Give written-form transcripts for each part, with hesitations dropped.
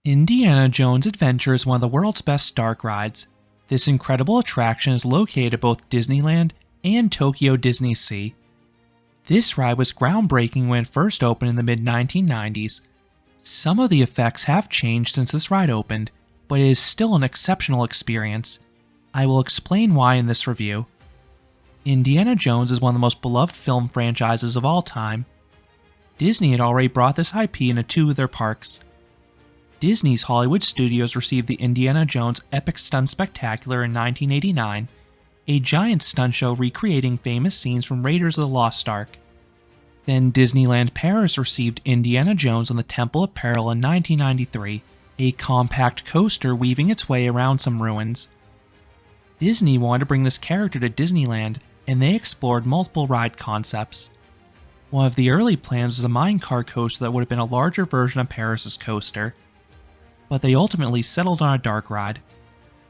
Indiana Jones Adventure is one of the world's best dark rides. This incredible attraction is located at both Disneyland and Tokyo DisneySea. This ride was groundbreaking when it first opened in the mid-1990s. Some of the effects have changed since this ride opened, but it is still an exceptional experience. I will explain why in this review. Indiana Jones is one of the most beloved film franchises of all time. Disney had already brought this IP into two of their parks. Disney's Hollywood Studios received the Indiana Jones Epic Stunt Spectacular in 1989, a giant stunt show recreating famous scenes from Raiders of the Lost Ark. Then Disneyland Paris received Indiana Jones and the Temple of Peril in 1993, a compact coaster weaving its way around some ruins. Disney wanted to bring this character to Disneyland, and they explored multiple ride concepts. One of the early plans was a minecart coaster that would have been a larger version of Paris's coaster, but they ultimately settled on a dark ride.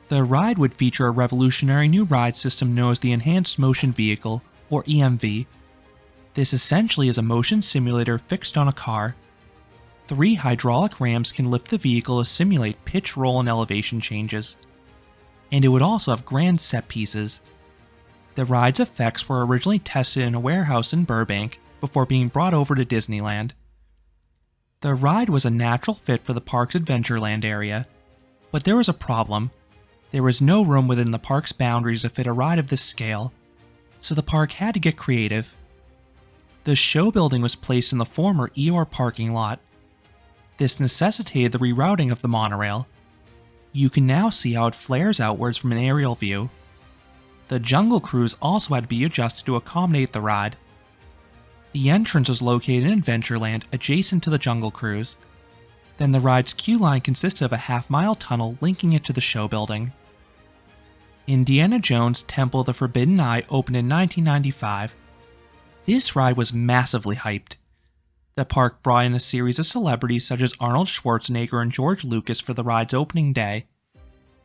The ride would feature a revolutionary new ride system known as the Enhanced Motion Vehicle, or EMV. This essentially is a motion simulator fixed on a car. 3 hydraulic rams can lift the vehicle to simulate pitch, roll, and elevation changes. And it would also have grand set pieces. The ride's effects were originally tested in a warehouse in Burbank before being brought over to Disneyland. The ride was a natural fit for the park's Adventureland area, but there was a problem. There was no room within the park's boundaries to fit a ride of this scale, so the park had to get creative. The show building was placed in the former Eeyore parking lot. This necessitated the rerouting of the monorail. You can now see how it flares outwards from an aerial view. The Jungle Cruise also had to be adjusted to accommodate the ride. The entrance was located in Adventureland adjacent to the Jungle Cruise. Then the ride's queue line consisted of a half-mile tunnel linking it to the show building. Indiana Jones Temple of the Forbidden Eye opened in 1995. This ride was massively hyped. The park brought in a series of celebrities such as Arnold Schwarzenegger and George Lucas for the ride's opening day.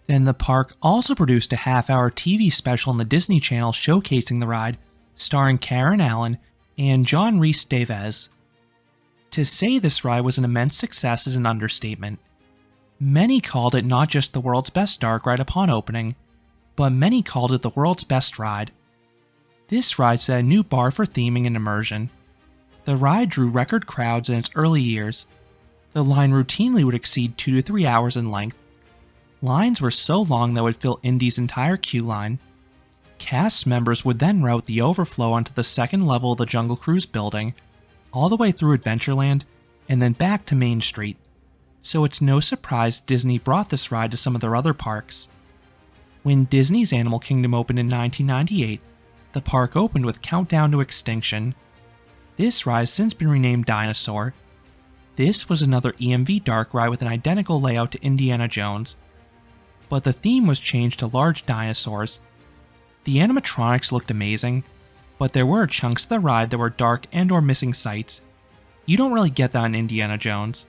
Then the park also produced a half-hour TV special on the Disney Channel showcasing the ride, starring Karen Allen and John Rhys Davies. To say this ride was an immense success is an understatement. Many called it not just the world's best dark ride upon opening, but many called it the world's best ride. This ride set a new bar for theming and immersion. The ride drew record crowds in its early years. The line routinely would exceed 2 to 3 hours in length. Lines were so long that would fill Indy's entire queue line. Cast members would then route the overflow onto the second level of the Jungle Cruise building, all the way through Adventureland, and then back to Main Street. So it's no surprise Disney brought this ride to some of their other parks. When Disney's Animal Kingdom opened in 1998, the park opened with Countdown to Extinction. This ride has since been renamed Dinosaur. This was another EMV dark ride with an identical layout to Indiana Jones, but the theme was changed to large dinosaurs. The animatronics looked amazing, but there were chunks of the ride that were dark and or missing sights. You don't really get that in Indiana Jones.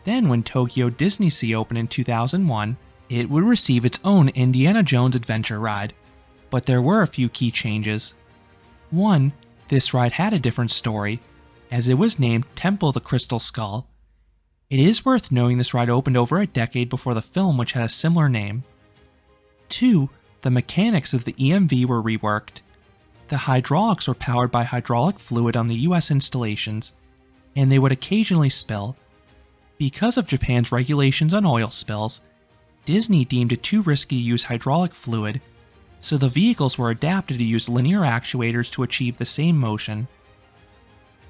Then when Tokyo DisneySea opened in 2001, it would receive its own Indiana Jones Adventure ride, but there were a few key changes. 1. This ride had a different story, as it was named Temple of the Crystal Skull. It is worth knowing this ride opened over a decade before the film, which had a similar name. 2. The mechanics of the EMV were reworked. The hydraulics were powered by hydraulic fluid on the US installations, and they would occasionally spill. Because of Japan's regulations on oil spills, Disney deemed it too risky to use hydraulic fluid, so the vehicles were adapted to use linear actuators to achieve the same motion.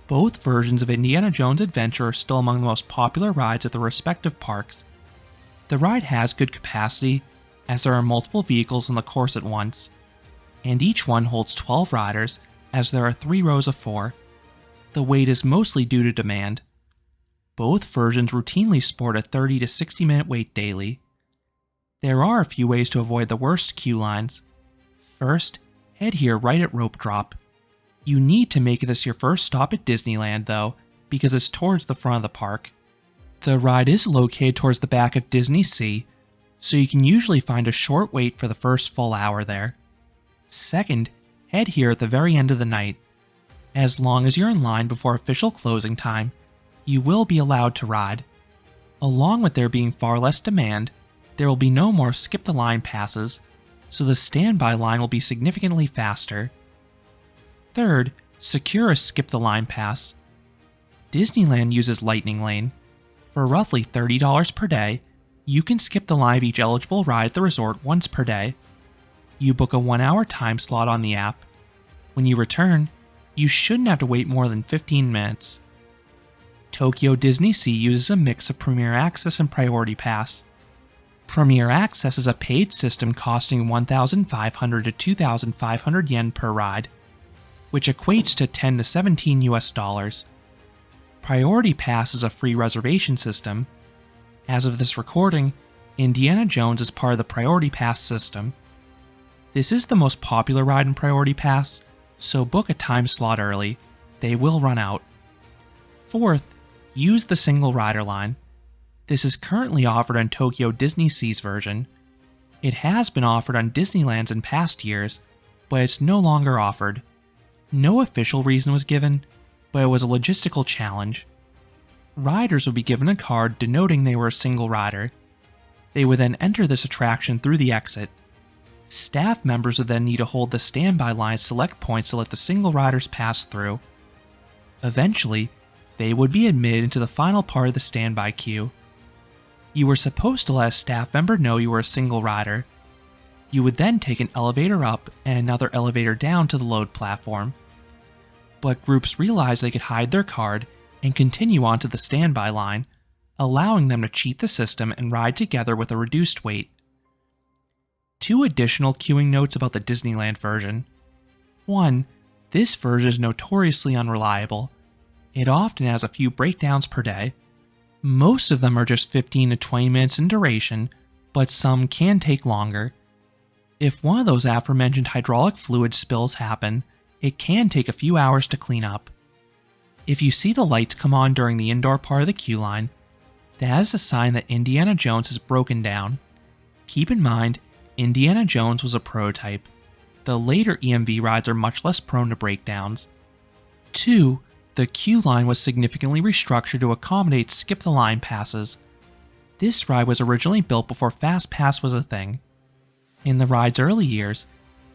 Both versions of Indiana Jones Adventure are still among the most popular rides at their respective parks. The ride has good capacity, as there are multiple vehicles on the course at once, and each one holds 12 riders, as there are 3 rows of 4. The wait is mostly due to demand. Both versions routinely sport a 30 to 60 minute wait daily. There are a few ways to avoid the worst queue lines. First, head here right at Rope Drop. You need to make this your first stop at Disneyland though, because it's towards the front of the park. The ride is located towards the back of DisneySea, so you can usually find a short wait for the first full hour there. Second, head here at the very end of the night. As long as you're in line before official closing time, you will be allowed to ride. Along with there being far less demand, there will be no more skip the line passes, so the standby line will be significantly faster. Third, secure a skip the line pass. Disneyland uses Lightning Lane. For roughly $30 per day, you can skip the line of each eligible ride at the resort once per day. You book a 1-hour time slot on the app. When you return, you shouldn't have to wait more than 15 minutes. Tokyo Disney Sea uses a mix of Premier Access and Priority Pass. Premier Access is a paid system costing 1,500 to 2,500 yen per ride, which equates to 10 to 17 US dollars. Priority Pass is a free reservation system. As of this recording, Indiana Jones is part of the Priority Pass system. This is the most popular ride in Priority Pass, so book a time slot early. They will run out. Fourth, use the single rider line. This is currently offered on Tokyo Disney Sea's version. It has been offered on Disneyland's in past years, but it's no longer offered. No official reason was given, but it was a logistical challenge. Riders would be given a card denoting they were a single rider. They would then enter this attraction through the exit. Staff members would then need to hold the standby line at select points to let the single riders pass through. Eventually, they would be admitted into the final part of the standby queue. You were supposed to let a staff member know you were a single rider. You would then take an elevator up and another elevator down to the load platform. But groups realized they could hide their card and continue on to the standby line, allowing them to cheat the system and ride together with a reduced wait. 2 additional queuing notes about the Disneyland version. 1. This version is notoriously unreliable. It often has a few breakdowns per day. Most of them are just 15 to 20 minutes in duration, but some can take longer. If one of those aforementioned hydraulic fluid spills happen, it can take a few hours to clean up. If you see the lights come on during the indoor part of the queue line, that is a sign that Indiana Jones has broken down. Keep in mind, Indiana Jones was a prototype. The later EMV rides are much less prone to breakdowns. 2. The queue line was significantly restructured to accommodate skip the line passes. This ride was originally built before Fast Pass was a thing. In the ride's early years,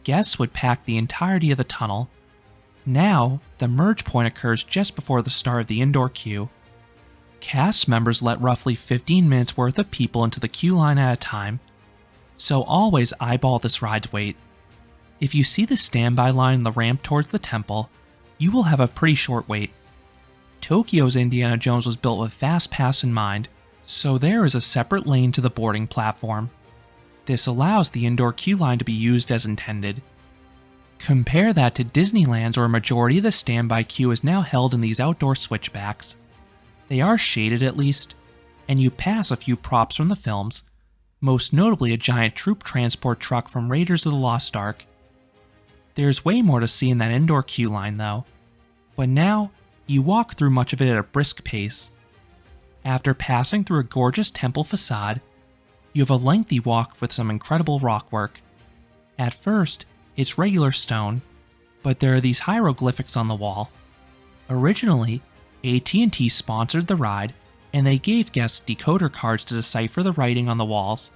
guests would pack the entirety of the tunnel. Now, the merge point occurs just before the start of the indoor queue. Cast members let roughly 15 minutes worth of people into the queue line at a time, so always eyeball this ride's wait. If you see the standby line in the ramp towards the temple, you will have a pretty short wait. Tokyo's Indiana Jones was built with Fast Pass in mind, so there is a separate lane to the boarding platform. This allows the indoor queue line to be used as intended. Compare that to Disneyland's, where a majority of the standby queue is now held in these outdoor switchbacks. They are shaded at least, and you pass a few props from the films, most notably a giant troop transport truck from Raiders of the Lost Ark. There's way more to see in that indoor queue line though, but now you walk through much of it at a brisk pace. After passing through a gorgeous temple facade, you have a lengthy walk with some incredible rock work. At first, it's regular stone, but there are these hieroglyphics on the wall. Originally, AT&T sponsored the ride, and they gave guests decoder cards to decipher the writing on the walls.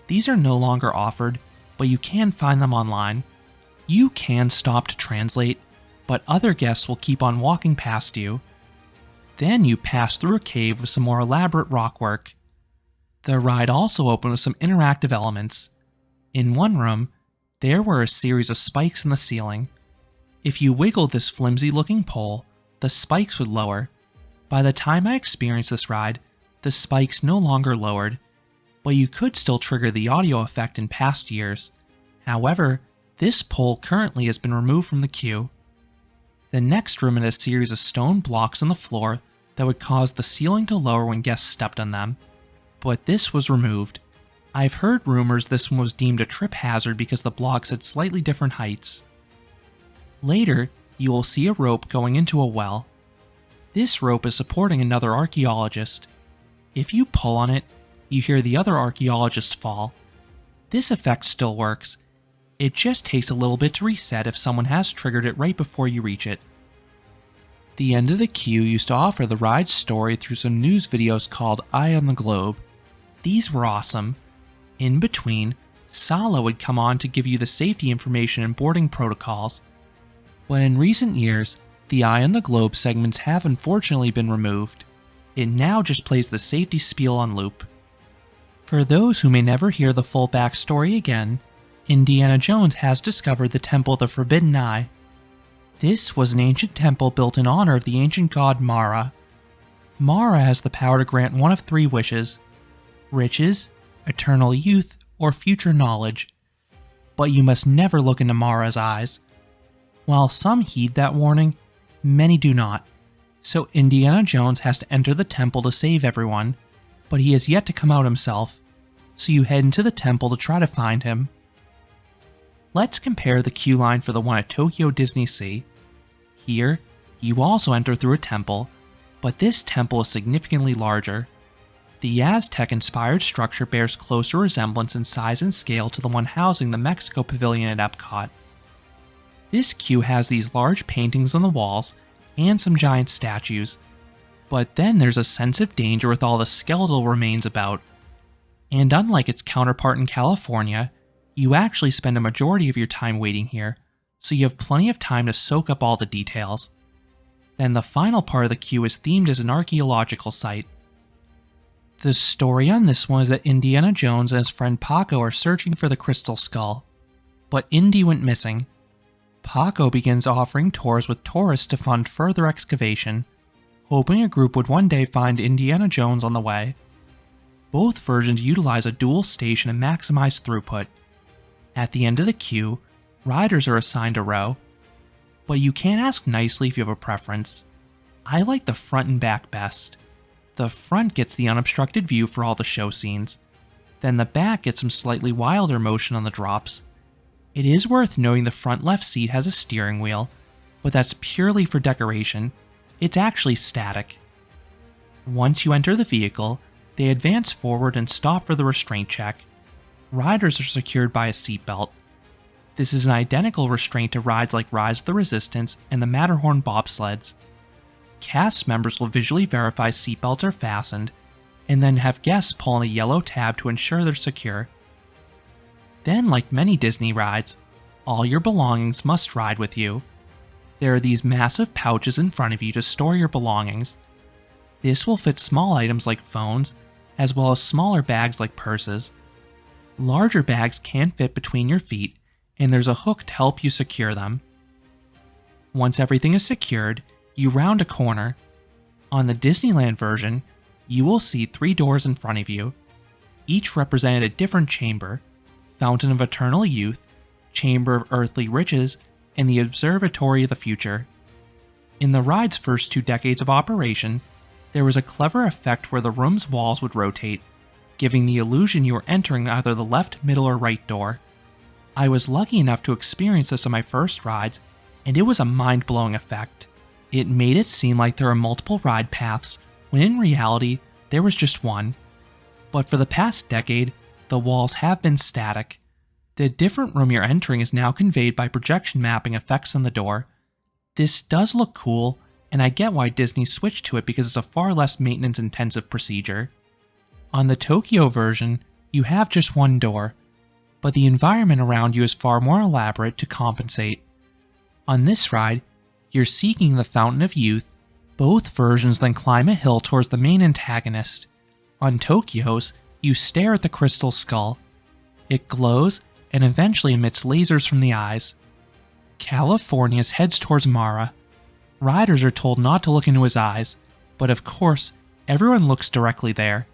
These are no longer offered, but you can find them online. You can stop to translate, but other guests will keep on walking past you. Then you pass through a cave with some more elaborate rock work. The ride also opened with some interactive elements. In one room, there were a series of spikes in the ceiling. If you wiggled this flimsy-looking pole, the spikes would lower. By the time I experienced this ride, the spikes no longer lowered, but you could still trigger the audio effect in past years. However, this pole currently has been removed from the queue. The next room had a series of stone blocks on the floor that would cause the ceiling to lower when guests stepped on them, but this was removed. I've heard rumors this one was deemed a trip hazard because the blocks had slightly different heights. Later, you will see a rope going into a well. This rope is supporting another archaeologist. If you pull on it, you hear the other archaeologist fall. This effect still works. It just takes a little bit to reset if someone has triggered it right before you reach it. The end of the queue used to offer the ride's story through some news videos called Eye on the Globe. These were awesome. In between, Sala would come on to give you the safety information and boarding protocols. But in recent years, the Eye on the Globe segments have unfortunately been removed. It now just plays the safety spiel on loop. For those who may never hear the full backstory again, Indiana Jones has discovered the Temple of the Forbidden Eye. This was an ancient temple built in honor of the ancient god Mara. Mara has the power to grant one of three wishes: riches, eternal youth, or future knowledge. But you must never look into Mara's eyes. While some heed that warning, many do not. So Indiana Jones has to enter the temple to save everyone, but he has yet to come out himself, so you head into the temple to try to find him. Let's compare the queue line for the one at Tokyo DisneySea. Here, you also enter through a temple, but this temple is significantly larger. The Aztec-inspired structure bears closer resemblance in size and scale to the one housing the Mexico Pavilion at Epcot. This queue has these large paintings on the walls and some giant statues, but then there's a sense of danger with all the skeletal remains about. And unlike its counterpart in California, you actually spend a majority of your time waiting here, so you have plenty of time to soak up all the details. Then the final part of the queue is themed as an archaeological site. The story on this one is that Indiana Jones and his friend Paco are searching for the Crystal Skull, but Indy went missing. Paco begins offering tours with tourists to fund further excavation, hoping a group would one day find Indiana Jones on the way. Both versions utilize a dual station and maximize throughput. At the end of the queue, riders are assigned a row. But you can ask nicely if you have a preference. I like the front and back best. The front gets the unobstructed view for all the show scenes. Then the back gets some slightly wilder motion on the drops. It is worth noting the front left seat has a steering wheel, but that's purely for decoration. It's actually static. Once you enter the vehicle, they advance forward and stop for the restraint check. Riders are secured by a seatbelt. This is an identical restraint to rides like Rise of the Resistance and the Matterhorn bobsleds. Cast members will visually verify seatbelts are fastened, and then have guests pull on a yellow tab to ensure they're secure. Then, like many Disney rides, all your belongings must ride with you. There are these massive pouches in front of you to store your belongings. This will fit small items like phones, as well as smaller bags like purses. Larger bags can fit between your feet, and there's a hook to help you secure them. Once everything is secured, you round a corner. On the Disneyland version, you will see 3 doors in front of you. Each represented a different chamber: Fountain of Eternal Youth, Chamber of Earthly Riches, and the Observatory of the Future. In the ride's first 2 decades of operation, there was a clever effect where the room's walls would rotate, giving the illusion you were entering either the left, middle, or right door. I was lucky enough to experience this on my first rides, and it was a mind-blowing effect. It made it seem like there were multiple ride paths, when in reality, there was just one. But for the past decade, the walls have been static. The different room you're entering is now conveyed by projection mapping effects on the door. This does look cool, and I get why Disney switched to it because it's a far less maintenance-intensive procedure. On the Tokyo version, you have just one door, but the environment around you is far more elaborate to compensate. On this ride, you're seeking the Fountain of Youth. Both versions then climb a hill towards the main antagonist. On Tokyo's, you stare at the Crystal Skull. It glows and eventually emits lasers from the eyes. California's heads towards Mara. Riders are told not to look into his eyes, but of course, everyone looks directly there.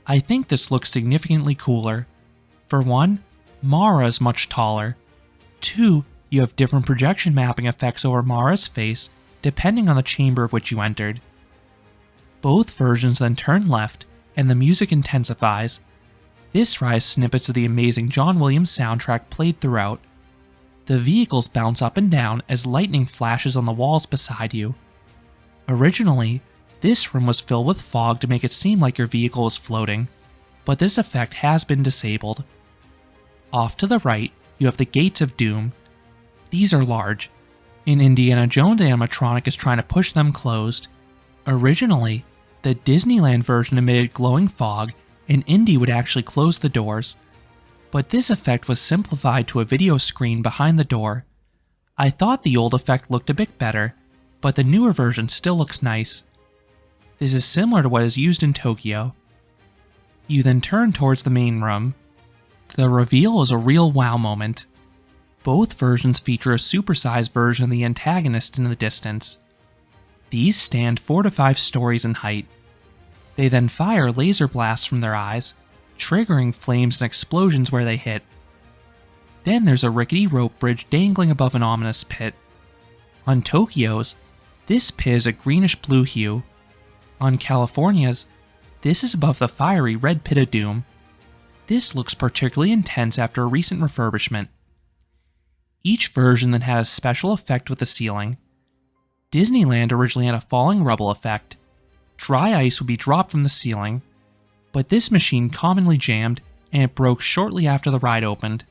I think this looks significantly cooler. For one, Mara is much taller. 2, you have different projection mapping effects over Mara's face depending on the chamber of which you entered. Both versions then turn left, and the music intensifies. This ride has snippets of the amazing John Williams soundtrack played throughout. The vehicles bounce up and down as lightning flashes on the walls beside you. Originally, this room was filled with fog to make it seem like your vehicle was floating, but this effect has been disabled. Off to the right, you have the Gates of Doom. These are large. An Indiana Jones animatronic is trying to push them closed. Originally, the Disneyland version emitted glowing fog, and Indy would actually close the doors. But this effect was simplified to a video screen behind the door. I thought the old effect looked a bit better, but the newer version still looks nice. This is similar to what is used in Tokyo. You then turn towards the main room. The reveal is a real wow moment. Both versions feature a supersized version of the antagonist in the distance. These stand 4 to 5 stories in height. They then fire laser blasts from their eyes, triggering flames and explosions where they hit. Then there's a rickety rope bridge dangling above an ominous pit. On Tokyo's, this pit is a greenish-blue hue. On California's, this is above the fiery red pit of doom. This looks particularly intense after a recent refurbishment. Each version then had a special effect with the ceiling. Disneyland originally had a falling rubble effect. Dry ice would be dropped from the ceiling, but this machine commonly jammed and it broke shortly after the ride opened.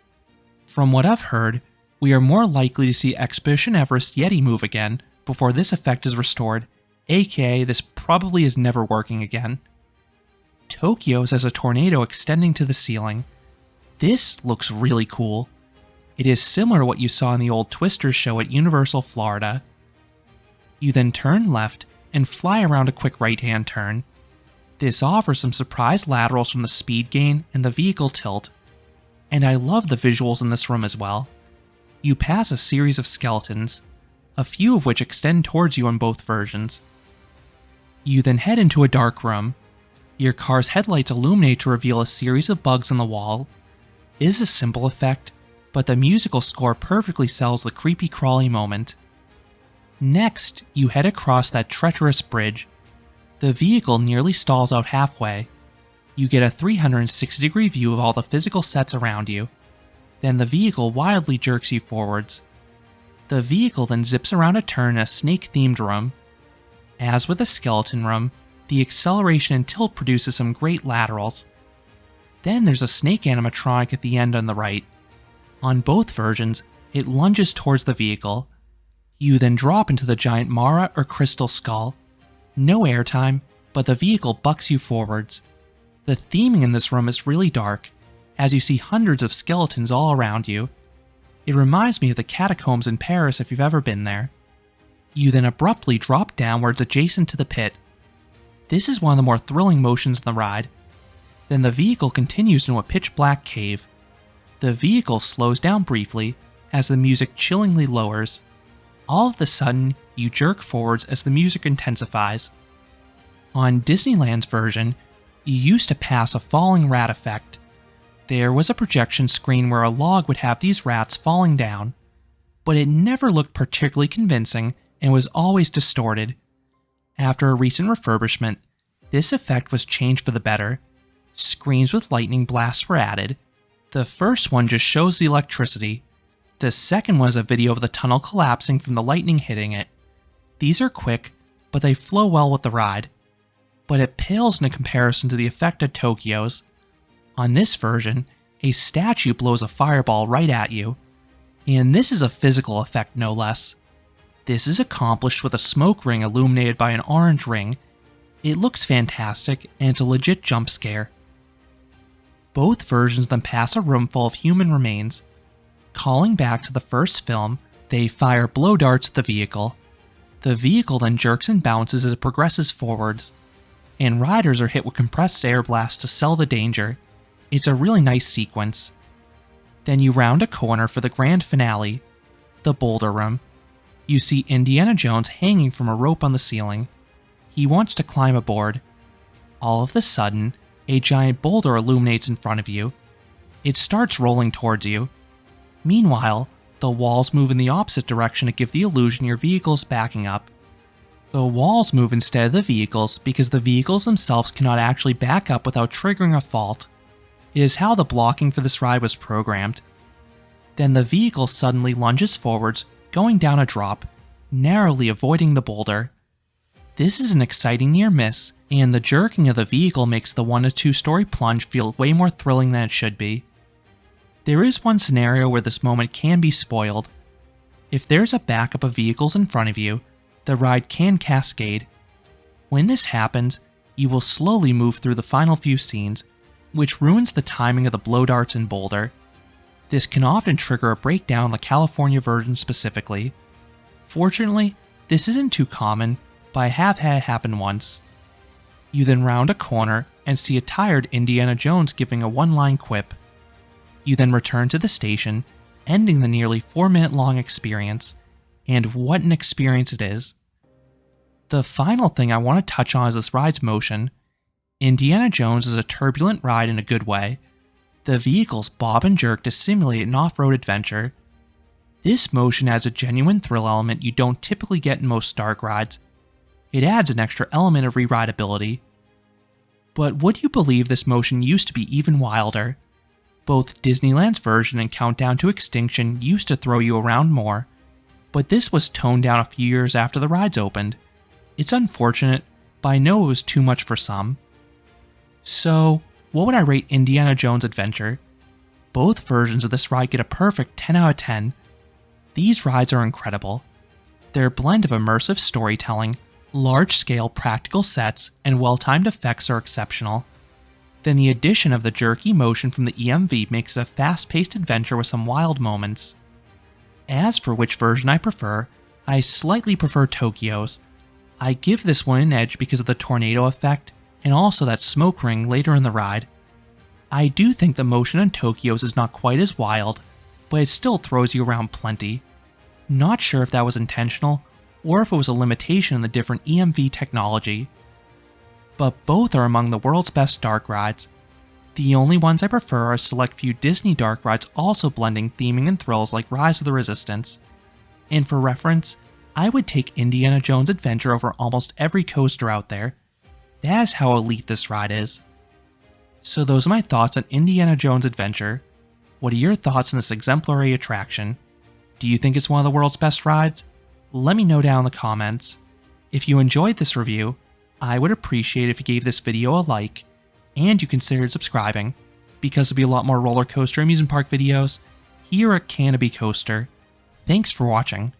From what I've heard, we are more likely to see Expedition Everest Yeti move again before this effect is restored, aka this probably is never working again. Tokyo's has a tornado extending to the ceiling. This looks really cool. It is similar to what you saw in the old Twisters show at Universal Florida. You then turn left and fly around a quick right-hand turn. This offers some surprise laterals from the speed gain and the vehicle tilt. And I love the visuals in this room as well. You pass a series of skeletons, a few of which extend towards you on both versions. You then head into a dark room. Your car's headlights illuminate to reveal a series of bugs on the wall. It is a simple effect, but the musical score perfectly sells the creepy crawly moment. Next, you head across that treacherous bridge. The vehicle nearly stalls out halfway. You get a 360-degree view of all the physical sets around you. Then the vehicle wildly jerks you forwards. The vehicle then zips around a turn in a snake-themed room. As with the skeleton room, the acceleration and tilt produces some great laterals. Then there's a snake animatronic at the end on the right. On both versions, it lunges towards the vehicle. You then drop into the giant Mara or crystal skull. No airtime, but the vehicle bucks you forwards. The theming in this room is really dark, as you see hundreds of skeletons all around you. It reminds me of the catacombs in Paris if you've ever been there. You then abruptly drop downwards adjacent to the pit. This is one of the more thrilling motions in the ride. Then the vehicle continues into a pitch-black cave. The vehicle slows down briefly as the music chillingly lowers. All of a sudden, you jerk forwards as the music intensifies. On Disneyland's version, you used to pass a falling rat effect. There was a projection screen where a log would have these rats falling down, but it never looked particularly convincing and was always distorted. After a recent refurbishment, this effect was changed for the better. Screens with lightning blasts were added. The first one just shows the electricity. The second one is a video of the tunnel collapsing from the lightning hitting it. These are quick, but they flow well with the ride. But it pales in comparison to the effect at Tokyo's. On this version, a statue blows a fireball right at you. And this is a physical effect no less. This is accomplished with a smoke ring illuminated by an orange ring. It looks fantastic, and it's a legit jump scare. Both versions then pass a room full of human remains. Calling back to the first film, they fire blow darts at the vehicle. The vehicle then jerks and bounces as it progresses forwards, and riders are hit with compressed air blasts to sell the danger. It's a really nice sequence. Then you round a corner for the grand finale, the Boulder Room. You see Indiana Jones hanging from a rope on the ceiling. He wants to climb aboard. All of a sudden, a giant boulder illuminates in front of you. It starts rolling towards you. Meanwhile, the walls move in the opposite direction to give the illusion your vehicle's backing up. The walls move instead of the vehicles because the vehicles themselves cannot actually back up without triggering a fault. It is how the blocking for this ride was programmed. Then the vehicle suddenly lunges forwards, going down a drop, narrowly avoiding the boulder. This is an exciting near miss, and the jerking of the vehicle makes the 1 to 2 story plunge feel way more thrilling than it should be. There is one scenario where this moment can be spoiled. If there's a backup of vehicles in front of you, the ride can cascade. When this happens, you will slowly move through the final few scenes, which ruins the timing of the blow darts in Boulder. This can often trigger a breakdown in the California version specifically. Fortunately, this isn't too common, but I have had it happen once. You then round a corner and see a tired Indiana Jones giving a one-line quip. You then return to the station, ending the nearly 4-minute long experience, and what an experience it is. The final thing I want to touch on is this ride's motion. Indiana Jones is a turbulent ride in a good way. The vehicles bob and jerk to simulate an off-road adventure. This motion adds a genuine thrill element you don't typically get in most dark rides. It adds an extra element of re-rideability. But would you believe this motion used to be even wilder? Both Disneyland's version and Countdown to Extinction used to throw you around more, but this was toned down a few years after the rides opened. It's unfortunate, but I know it was too much for some. So, what would I rate Indiana Jones Adventure? Both versions of this ride get a perfect 10 out of 10. These rides are incredible. Their blend of immersive storytelling, large-scale practical sets, and well-timed effects are exceptional. Then the addition of the jerky motion from the EMV makes it a fast-paced adventure with some wild moments. As for which version I prefer, I slightly prefer Tokyo's. I give this one an edge because of the tornado effect and also that smoke ring later in the ride. I do think the motion in Tokyo's is not quite as wild, but it still throws you around plenty. Not sure if that was intentional or if it was a limitation in the different EMV technology. But both are among the world's best dark rides. The only ones I prefer are a select few Disney dark rides also blending theming and thrills like Rise of the Resistance. And for reference, I would take Indiana Jones Adventure over almost every coaster out there. That is how elite this ride is. So those are my thoughts on Indiana Jones Adventure. What are your thoughts on this exemplary attraction? Do you think it's one of the world's best rides? Let me know down in the comments. If you enjoyed this review, I would appreciate if you gave this video a like, and you considered subscribing, because there'll be a lot more roller coaster amusement park videos here at Canopy Coaster. Thanks for watching.